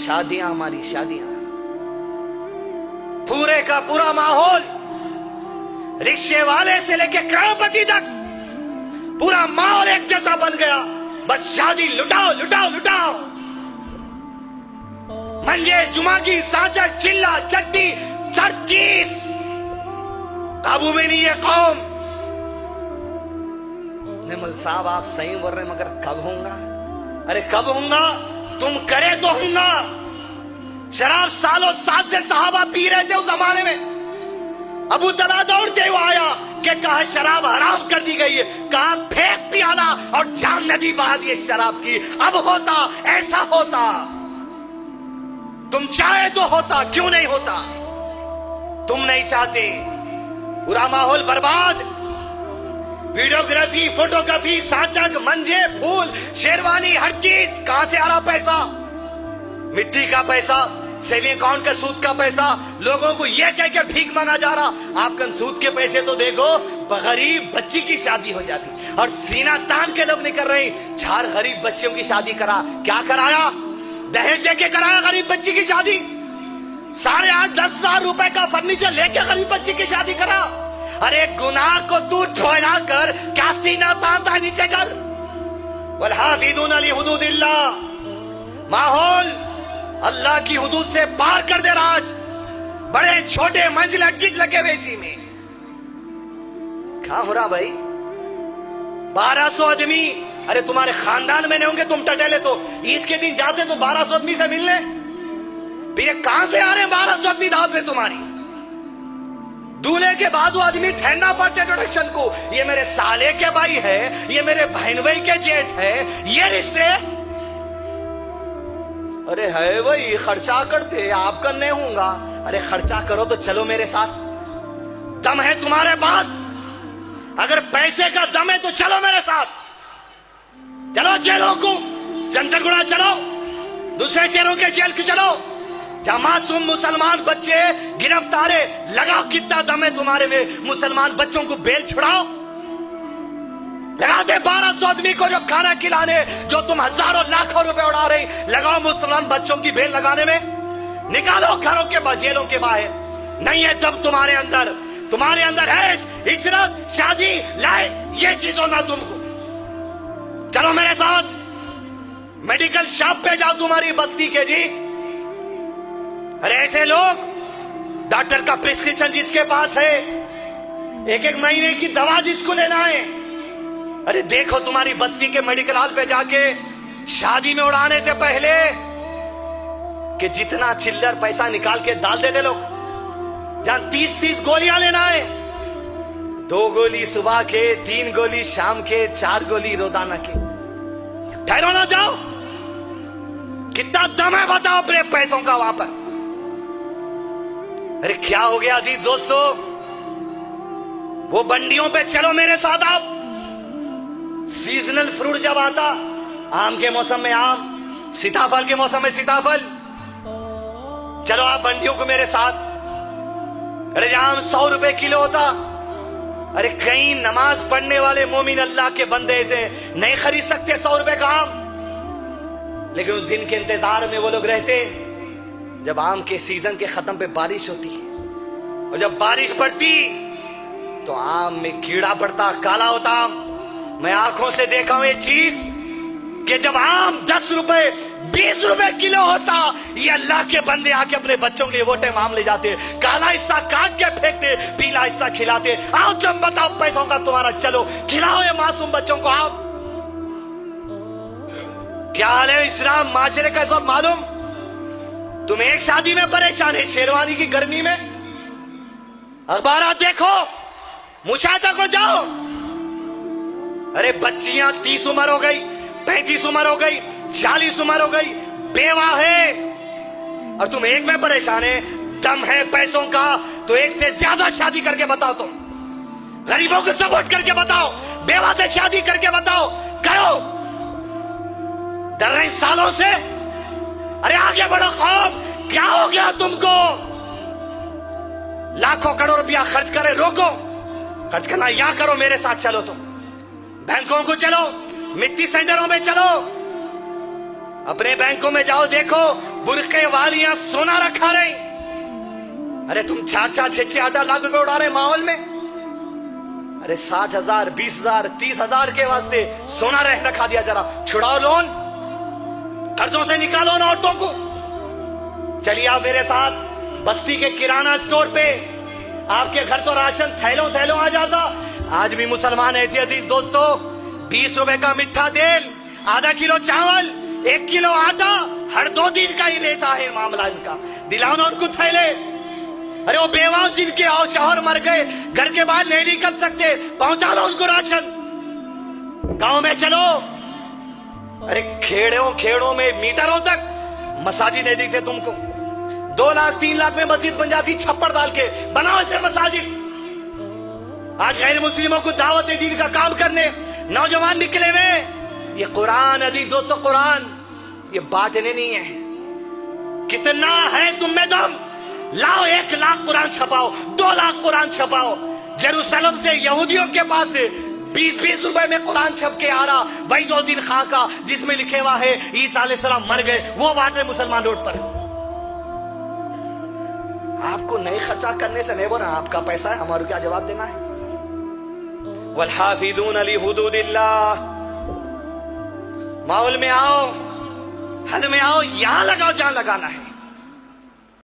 शादियां हमारी शादियां, पूरे का पूरा माहौल, रिक्शे वाले से लेके करोड़पति तक पूरा माहौल एक जैसा बन गया। बस शादी लुटाओ लुटाओ लुटाओ। मंजे जुमा की साचा चिल्ला चट्टी चर्चीस, काबू में नहीं है कौम। निमल साहब आप सही बोल रहे, मगर कब होगा? अरे कब होगा? तुम करे तो होगा। शराब सालों साल से सहाबा पी रहे थे उस जमाने में। अबू तला दौड़ते हुए आया कि कहा शराब हराम कर दी गई है, कहा फेंक पियाला और जाम नदी बहा दी शराब की। अब होता ऐसा होता, तुम चाहे तो होता, क्यों नहीं होता? तुम नहीं चाहते, पूरा माहौल बर्बाद। वीडियोग्राफी, फोटोग्राफी, साचक, मंजे, फूल, शेरवानी, हर चीज। कहां से आ रहा पैसा? मिट्टी का पैसा, सेविंग अकाउंट का सूद का पैसा। लोगों को यह कह के भीख मांगा जा रहा। आप सूद के पैसे तो देखो, गरीब बच्ची की शादी हो जाती और सीना तान के लोग नहीं कर रहे। 4 गरीब बच्चियों की शादी करा, क्या कराया? दहेज लेके कराया गरीब बच्ची की शादी। 8,5-10,000 रुपए का फर्नीचर लेके गरीब बच्ची की शादी करा। अरे गुनाह को तू ठोरा कर, क्या सीना तानता है नीचे कर। वल्हाफिज़ूना लिहुदूदिल्लाह, माहौल अल्लाह की हुदूद से पार कर दे राज। बड़े छोटे मंजिल चीज लगे हुए इसी में। क्या हो रहा भाई? 1200 आदमी, अरे तुम्हारे खानदान में नहीं होंगे तुम टटेले तो ईद के दिन जाते तो 1200 आदमी से मिलने। फिर कहां से आ रहे हैं 1200 आदमी दावत में तुम्हारी? दूल्हे के बाद वो आदमी ठहरना पड़ता है इंट्रोडक्शन को। ये मेरे साले के भाई है, ये मेरे बहन भाई के जेठ है, ये रिश्ते। अरे है भाई, खर्चा करते, आप करने होगा। अरे खर्चा करो तो चलो मेरे साथ। दम है तुम्हारे पास? अगर पैसे का दम है तो चलो मेरे साथ। चलो जेलों को, जनसरगुड़ा चलो, दूसरे शहरों के जेल को चलो, जहां मासूम मुसलमान बच्चे गिरफ्तारे। लगाओ कितना दम है तुम्हारे में, मुसलमान बच्चों को बेल छुड़ाओ। लगाते 1200 आदमी को जो खाना खिलाने, जो तुम हजारों लाखों रुपए उड़ा रहे, लगाओ मुसलमान बच्चों की बेल लगाने में। निकालो घरों के जेलों के बाहर। नहीं है दम तुम्हारे अंदर, तुम्हारे अंदर है इशरत, शादी, लाइफ, ये चीज होना तुमको। चलो मेरे साथ, मेडिकल शॉप पे जाओ तुम्हारी बस्ती के जी। अरे ऐसे लोग, डॉक्टर का प्रिस्क्रिप्शन जिसके पास है, 1-1 महीने की दवा जिसको लेना है। अरे देखो तुम्हारी बस्ती के मेडिकल हॉल पे जाके, शादी में उड़ाने से पहले कि जितना चिल्लर पैसा निकाल के डाल देते लोग। जहां 30-30 गोलियां लेना है, 2 गोली सुबह के, 3 गोली शाम के, 4 गोली रोजाना के। ठहरो ना जाओ, कितना दम है बताओ अपने पैसों का वहां पर। अरे क्या हो गया अजीज दोस्तों? वो बंडियों पे चलो मेरे साथ आप। सीजनल फ्रूट जब आता, आम के मौसम में आम, सीताफल के मौसम में सीताफल, चलो आप बंडियों को मेरे साथ। अरे आम 100 रुपए किलो होता। अरे कहीं नमाज पढ़ने वाले मोमिन अल्लाह के बंदे से नहीं खरीद सकते 100 रुपए का आम। लेकिन उस दिन के इंतजार में वो लोग रहते जब आम के सीजन के खत्म पे बारिश होती, और जब बारिश पड़ती तो आम में कीड़ा पड़ता, काला होता आम। मैं आंखों से देखा हूं ये चीज कि जब आम 10 रुपए 20 रुपए किलो होता, ये अल्लाह के बंदे आके अपने बच्चों के लिए वो टाइम आम ले जाते, काला हिस्सा काट के फेंकते, पीला हिस्सा खिलाते। आओ तुम बताओ पैसों का तुम्हारा, चलो खिलाओ ये मासूम बच्चों को आप। क्या हाल है इस्लाम माशरे का? इस वक्त मालूम तुम एक शादी में परेशान है, शेरवानी की गर्मी में। अखबार देखो, मुशाचा को जाओ। अरे बच्चियां 30 उम्र हो गई, 35 उम्र हो गई, 40 उम्र हो गई, बेवा है, और तुम एक में परेशान है। दम है पैसों का तो एक से ज्यादा शादी करके बताओ। तुम गरीबों को सपोर्ट करके बताओ, बेवा से शादी करके बताओ, करो। डर रहे सालों से? अरे आगे बढ़ो कौम, क्या हो गया तुमको? लाखों करोड़ रुपया खर्च करे, रोको। खर्च करना या करो, मेरे साथ चलो। तुम बैंकों को चलो, मिट्टी सेंटरों में चलो, अपने बैंकों में जाओ, देखो बुरके वालियां सोना रखा रही। अरे तुम 4-4, 6-6, 8 लाख रुपए उड़ा रहे माहौल में। अरे 60,000, 20,000, 30,000 के वास्ते सोना रखा दिया। जरा छुड़ाओ लोन, कर्जों से निकालो ना औरतों को। चलिए आप मेरे साथ बस्ती के किराना स्टोर पे, आपके घर तो राशन थैलों थैलों आ जाता। आज भी मुसलमान है जी अजीज दोस्तों, 20 रुपए का मिठा तेल, आधा किलो चावल, 1 किलो आटा, हर 2 दिन का ही लेसा है मामला इनका। दिलाओ ना उनको थैले। अरे वो बेवाओं जिनके और शौहर मर गए, घर के बाहर नहीं निकल सकते, पहुंचा लो उनको राशन। गांव में चलो, अरे खेड़ों में मीटरों तक मसाजिद नहीं दिखते तुमको। 2 लाख 3 लाख में मस्जिद बन जाती, छप्पर डाल के। बनाओ ऐसे मसाजिद। आज गैर मुस्लिमों को दावत दीन का काम करने नौजवान निकले हुए। ये कुरान अजीज दोस्तों, कुरान ये बांटने नहीं है। कितना है तुम में दम, लाओ 1 लाख कुरान छपाओ, 2 लाख कुरान छपाओ। जेरूसलम से यहूदियों के पास 20-20 रुपए में कुरान छप के आ रहा, वही 2 दिन खाका जिसमें लिखे हुआ है ईसा अलैहिस्सलाम मर गए, वो बांट रहे मुसलमान रोड पर। आपको नहीं खर्चा करने से नहीं बोल रहा, आपका पैसा है, हमारे क्या जवाब देना है। वल्हाफिदून अली हुदूदिल्लाह। माहौल में आओ, हद में आओ, यहां लगाओ जहां लगाना है।